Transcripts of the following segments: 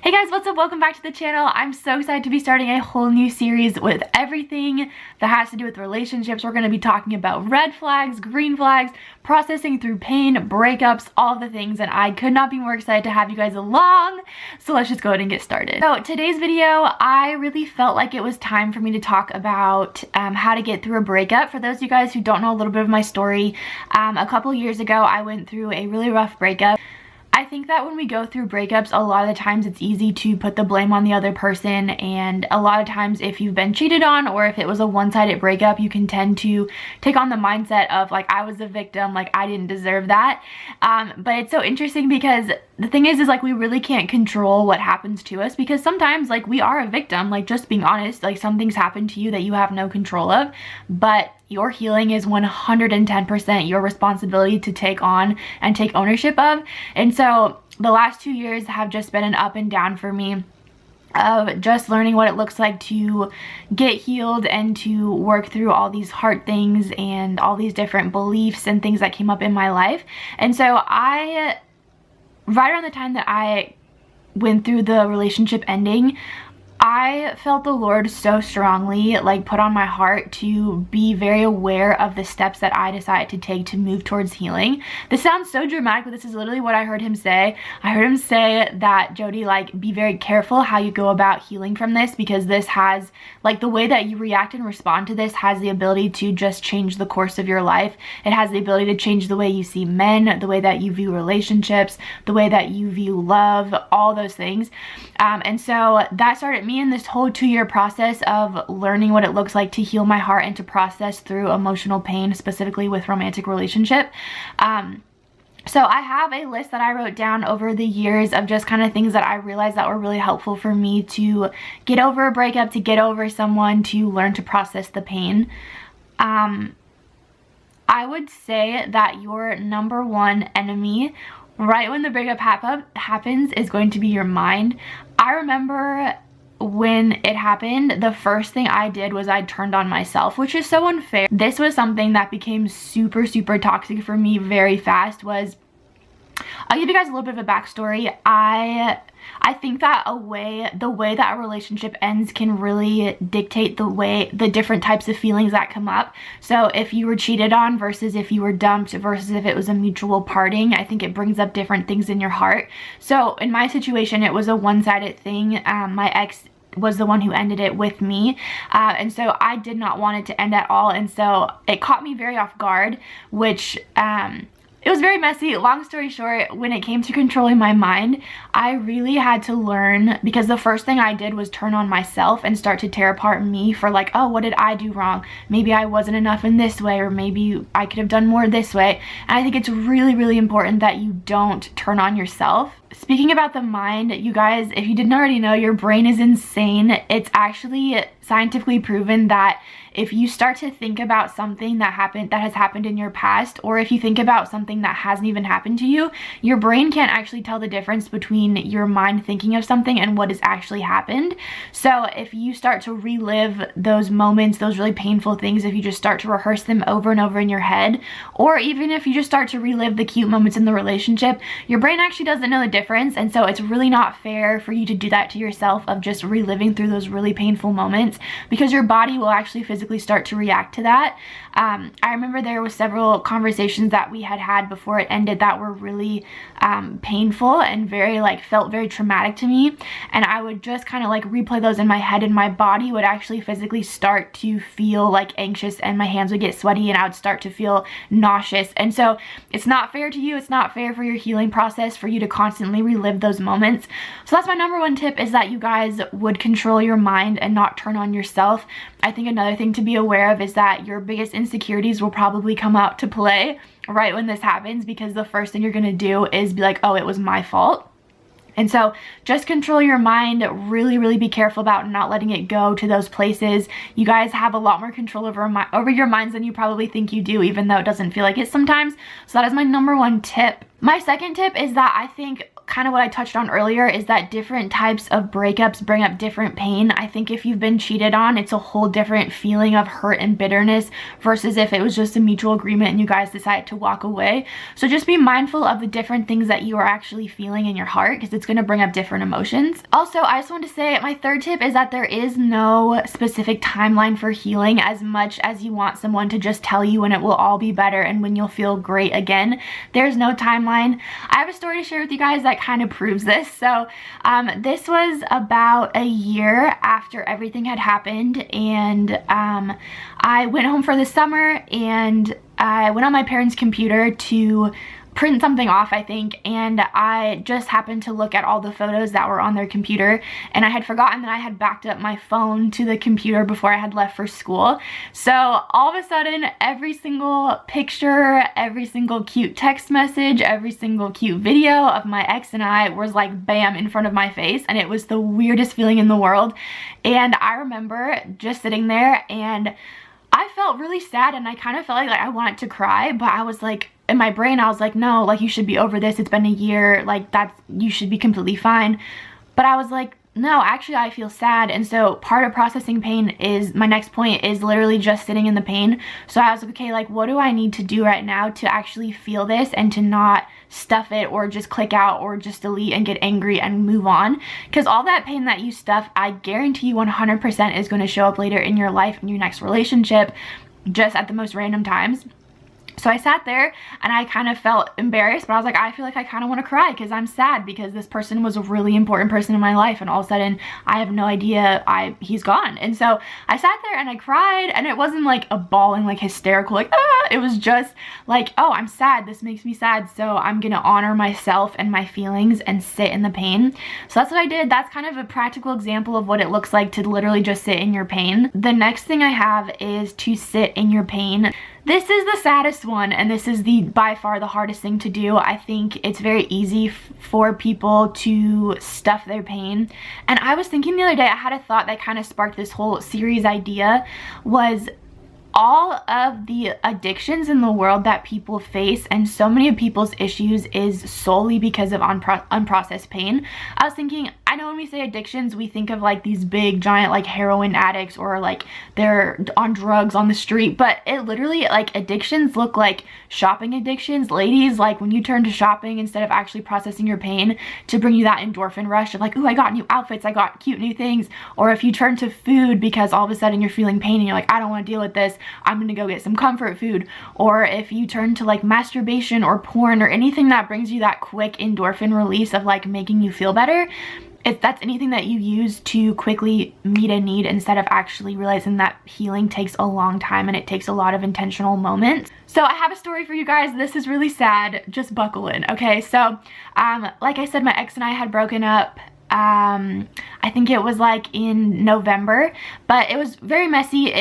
Hey guys, what's up? Welcome back to the channel. I'm so excited to be starting a whole new series with everything that has to do with relationships. We're going to be talking about red flags, green flags, processing through pain, breakups, all the things, and I could not be more excited to have you guys along. So let's just go ahead and get started. So today's video, I really felt like it was time for me to talk about how to get through a breakup. For those of you guys who don't know a little bit of my story, a couple years ago I went through a really rough breakup. I think that when we go through breakups, a lot of the times it's easy to put the blame on the other person, and a lot of times if you've been cheated on or if it was a one-sided breakup, you can tend to take on the mindset of like, I was the victim, like I didn't deserve that. But it's so interesting because the thing is like we really can't control what happens to us, because sometimes like we are a victim, like just being honest, like some things happen to you that you have no control of, but your healing is 110% your responsibility to take on and take ownership of. And so the last 2 years have just been an up and down for me of just learning what it looks like to get healed and to work through all these hard things and all these different beliefs and things that came up in my life. And so right around the time that I went through the relationship ending, I felt the Lord so strongly like put on my heart to be very aware of the steps that I decided to take to move towards healing. This sounds so dramatic, but this is literally what I heard him say. I heard him say that, Jody, like, be very careful how you go about healing from this, because this has, like, the way that you react and respond to this has the ability to just change the course of your life. It has the ability to change the way you see men, the way that you view relationships, the way that you view love, all those things. And so that started me in this whole 2-year process of learning what it looks like to heal my heart and to process through emotional pain, specifically with romantic relationship. So I have a list that I wrote down over the years of just kind of things that I realized that were really helpful for me to get over a breakup, to get over someone, to learn to process the pain. I would say that your number one enemy right when the breakup happens is going to be your mind. I remember when it happened, the first thing I did was I turned on myself, which is so unfair. This was something that became super toxic for me very fast. I'll give you guys a little bit of a backstory. I think that the way that a relationship ends can really dictate the different types of feelings that come up. So if you were cheated on versus if you were dumped versus if it was a mutual parting, I think it brings up different things in your heart. So in my situation, it was a one-sided thing. My ex was the one who ended it with me, and so I did not want it to end at all, and so it caught me very off guard, which it was very messy. Long story short, when it came to controlling my mind, I really had to learn, because the first thing I did was turn on myself and start to tear apart me for like, oh, what did I do wrong? Maybe I wasn't enough in this way, or maybe I could have done more this way. And I think it's really important that you don't turn on yourself. Speaking about the mind, you guys, if you didn't already know, your brain is insane. It's actually scientifically proven that if you start to think about something that has happened in your past, or if you think about something that hasn't even happened to you, your brain can't actually tell the difference between your mind thinking of something and what has actually happened. So if you start to relive those moments, those really painful things, if you just start to rehearse them over and over in your head, or even if you just start to relive the cute moments in the relationship, your brain actually doesn't know the difference. And so it's really not fair for you to do that to yourself, of just reliving through those really painful moments, because your body will actually physically start to react to that. I remember there was several conversations that we had before it ended that were really painful and felt very traumatic to me, and I would just kind of like replay those in my head, and my body would actually physically start to feel like anxious, and my hands would get sweaty, and I would start to feel nauseous. And so it's not fair to you. It's not fair for your healing process for you to constantly relive those moments. So that's my number one tip, is that you guys would control your mind and not turn on yourself. I think another thing to be aware of is that your biggest insecurities will probably come out to play right when this happens, because the first thing you're gonna do is be like, oh, it was my fault. And so just control your mind. Really be careful about not letting it go to those places. You guys have a lot more control over your minds than you probably think you do, even though it doesn't feel like it sometimes. So that is my number one tip. My second tip is that I think kind of what I touched on earlier is that different types of breakups bring up different pain. I think if you've been cheated on, it's a whole different feeling of hurt and bitterness versus if it was just a mutual agreement and you guys decided to walk away. So just be mindful of the different things that you are actually feeling in your heart, because it's going to bring up different emotions. Also, I just want to say my third tip is that there is no specific timeline for healing. As much as you want someone to just tell you when it will all be better and when you'll feel great again, there's no timeline. I have a story to share with you guys that kind of proves this. So this was about a year after everything had happened, and I went home for the summer and I went on my parents' computer to print something off, I think, and I just happened to look at all the photos that were on their computer, and I had forgotten that I had backed up my phone to the computer before I had left for school. So all of a sudden, every single picture, every single cute text message, every single cute video of my ex and I was like bam in front of my face, and it was the weirdest feeling in the world. And I remember just sitting there and I felt really sad, and I kind of felt like I wanted to cry, but I was like, in my brain I was like, no, like you should be over this, it's been a year, like you should be completely fine. But I was like, no, actually I feel sad. And so part of processing pain is, my next point is literally just sitting in the pain. So I was like, okay, like what do I need to do right now to actually feel this and to not stuff it or just click out or just delete and get angry and move on? Because all that pain that you stuff, I guarantee you 100% is going to show up later in your life, in your next relationship, just at the most random times. So I sat there and I kind of felt embarrassed, but I was like, I feel like I kind of want to cry because I'm sad because this person was a really important person in my life, and all of a sudden I have no idea he's gone. And so I sat there and I cried, and it wasn't like a bawling, like hysterical, like ah, it was just like, oh, I'm sad, this makes me sad, so I'm gonna honor myself and my feelings and sit in the pain. So that's what I did. That's kind of a practical example of what it looks like to literally just sit in your pain. The next thing I have is to sit in your pain. This is the saddest one, and this is by far the hardest thing to do. I think it's very easy for people to stuff their pain. And I was thinking the other day, I had a thought that kind of sparked this whole series idea, was all of the addictions in the world that people face, and so many of people's issues is solely because of unprocessed pain. I was thinking, I know when we say addictions, we think of like these big giant like heroin addicts, or like they're on drugs on the street, but it literally, like, addictions look like shopping addictions. Ladies, like when you turn to shopping instead of actually processing your pain to bring you that endorphin rush of like, ooh, I got new outfits, I got cute new things. Or if you turn to food because all of a sudden you're feeling pain and you're like, I don't want to deal with this, I'm gonna go get some comfort food. Or if you turn to like masturbation or porn or anything that brings you that quick endorphin release of like making you feel better, if that's anything that you use to quickly meet a need instead of actually realizing that healing takes a long time and it takes a lot of intentional moments. So I have a story for you guys. This is really sad. Just buckle in, okay? So like I said, my ex and I had broken up. I think it was like in November, but it was very messy.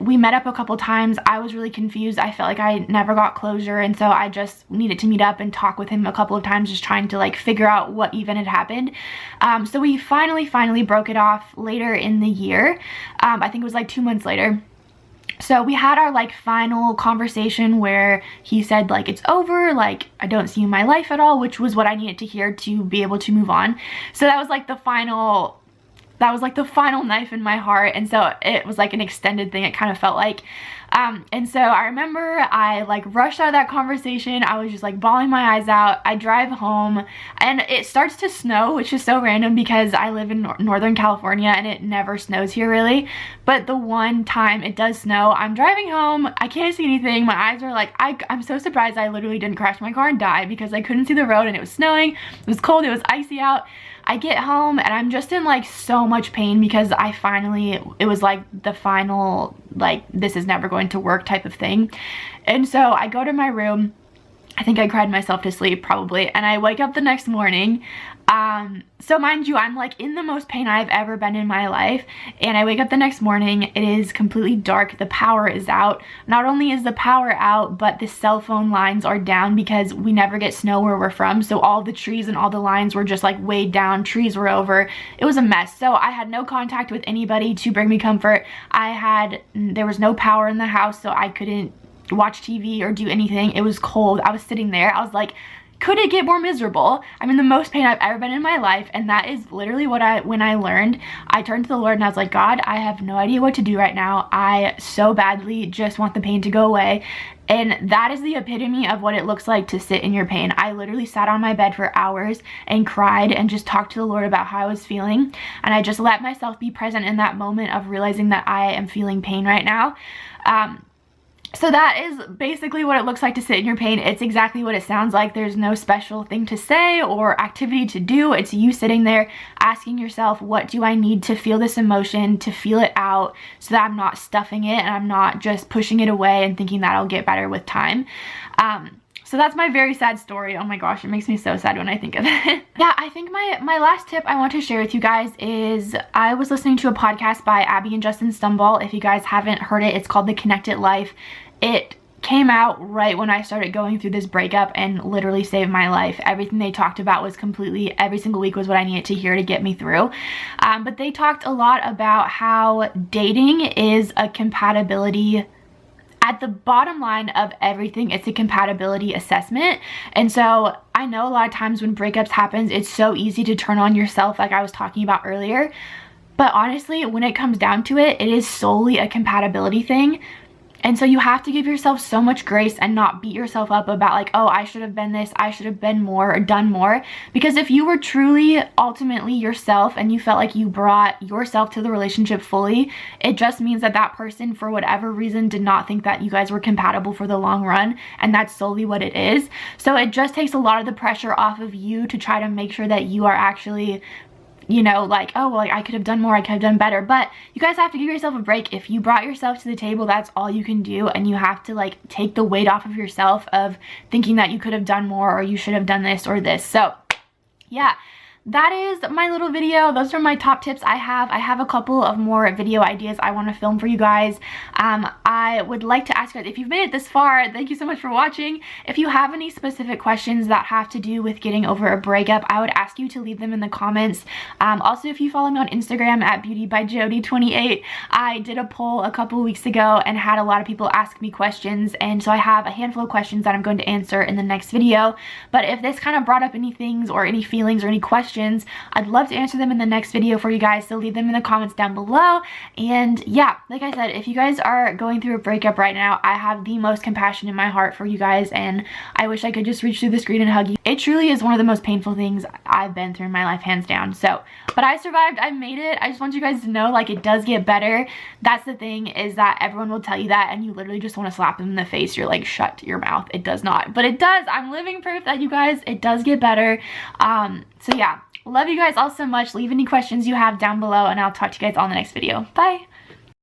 We met up a couple times. I was really confused. I felt like I never got closure, and so I just needed to meet up and talk with him a couple of times, just trying to like figure out what even had happened. So we finally broke it off later in the year. I think it was like 2 months later. So we had our like final conversation where he said like, it's over, like I don't see you in my life at all, which was what I needed to hear to be able to move on. So that was like the final knife in my heart, and so it was like an extended thing, it kind of felt like. And so I remember I like rushed out of that conversation. I was just like bawling my eyes out. I drive home and it starts to snow, which is so random because I live in Northern California and it never snows here really. But the one time it does snow, I'm driving home, I can't see anything. My eyes are like, I'm so surprised I literally didn't crash my car and die because I couldn't see the road and it was snowing, it was cold, it was icy out. I get home and I'm just in like so much pain because it was like the final, like this is never going to work type of thing. And so I go to my room, I think I cried myself to sleep probably, and I wake up the next morning. So mind you, I'm like in the most pain I've ever been in my life, and I wake up the next morning, it is completely dark, the power is out. Not only is the power out, but the cell phone lines are down because we never get snow where we're from, so all the trees and all the lines were just like weighed down, trees were over, it was a mess. So I had no contact with anybody to bring me comfort. There was no power in the house, so I couldn't watch TV or do anything. It was cold. I was sitting there, I was like could it get more miserable? I'm in the most pain I've ever been in my life, and that is literally what when I learned, I turned to the Lord and I was like, God, I have no idea what to do right now. I so badly just want the pain to go away. And that is the epitome of what it looks like to sit in your pain. I literally sat on my bed for hours and cried and just talked to the Lord about how I was feeling. And I just let myself be present in that moment of realizing that I am feeling pain right now. So that is basically what it looks like to sit in your pain. It's exactly what it sounds like. There's no special thing to say or activity to do. It's you sitting there asking yourself, what do I need to feel this emotion, to feel it out, so that I'm not stuffing it and I'm not just pushing it away and thinking that I'll get better with time. So that's my very sad story. Oh my gosh, it makes me so sad when I think of it. Yeah, I think my last tip I want to share with you guys is I was listening to a podcast by Abby and Justin Stumball. If you guys haven't heard it, it's called The Connected Life. It came out right when I started going through this breakup and literally saved my life. Everything they talked about was completely, every single week was what I needed to hear to get me through. But they talked a lot about how dating is a compatibility. At the bottom line of everything, it's a compatibility assessment. And so I know a lot of times when breakups happens, it's so easy to turn on yourself like I was talking about earlier. But honestly, when it comes down to it, it is solely a compatibility thing. And so you have to give yourself so much grace and not beat yourself up about like, oh, I should have been this, I should have been more or done more. Because if you were truly ultimately yourself and you felt like you brought yourself to the relationship fully, it just means that that person, for whatever reason, did not think that you guys were compatible for the long run. And that's solely what it is. So it just takes a lot of the pressure off of you to try to make sure that you are actually, you know, like, oh, well, like, I could have done more, I could have done better. But you guys have to give yourself a break. If you brought yourself to the table, that's all you can do. And you have to like take the weight off of yourself of thinking that you could have done more or you should have done this or this. So yeah, that is my little video. Those are my top tips I have. I have a couple of more video ideas I want to film for you guys. I would like to ask you guys, if you've made it this far, thank you so much for watching. If you have any specific questions that have to do with getting over a breakup, I would ask you to leave them in the comments. Also, if you follow me on Instagram at beautybyjody28, I did a poll a couple weeks ago and had a lot of people ask me questions. And so I have a handful of questions that I'm going to answer in the next video. But if this kind of brought up any things or any feelings or any questions, I'd love to answer them in the next video for you guys, so leave them in the comments down below. And yeah, like I said, if you guys are going through a breakup right now, I have the most compassion in my heart for you guys, and I wish I could just reach through the screen and hug you. It truly is one of the most painful things I've been through in my life, hands down. So, but I survived, I made it. I just want you guys to know, like, it does get better. That's the thing, is that everyone will tell you that and you literally just want to slap them in the face. You're like, shut your mouth. It does not, but it does. I'm living proof that, you guys, it does get better. So yeah, love you guys all so much. Leave any questions you have down below and I'll talk to you guys all in the next video. Bye.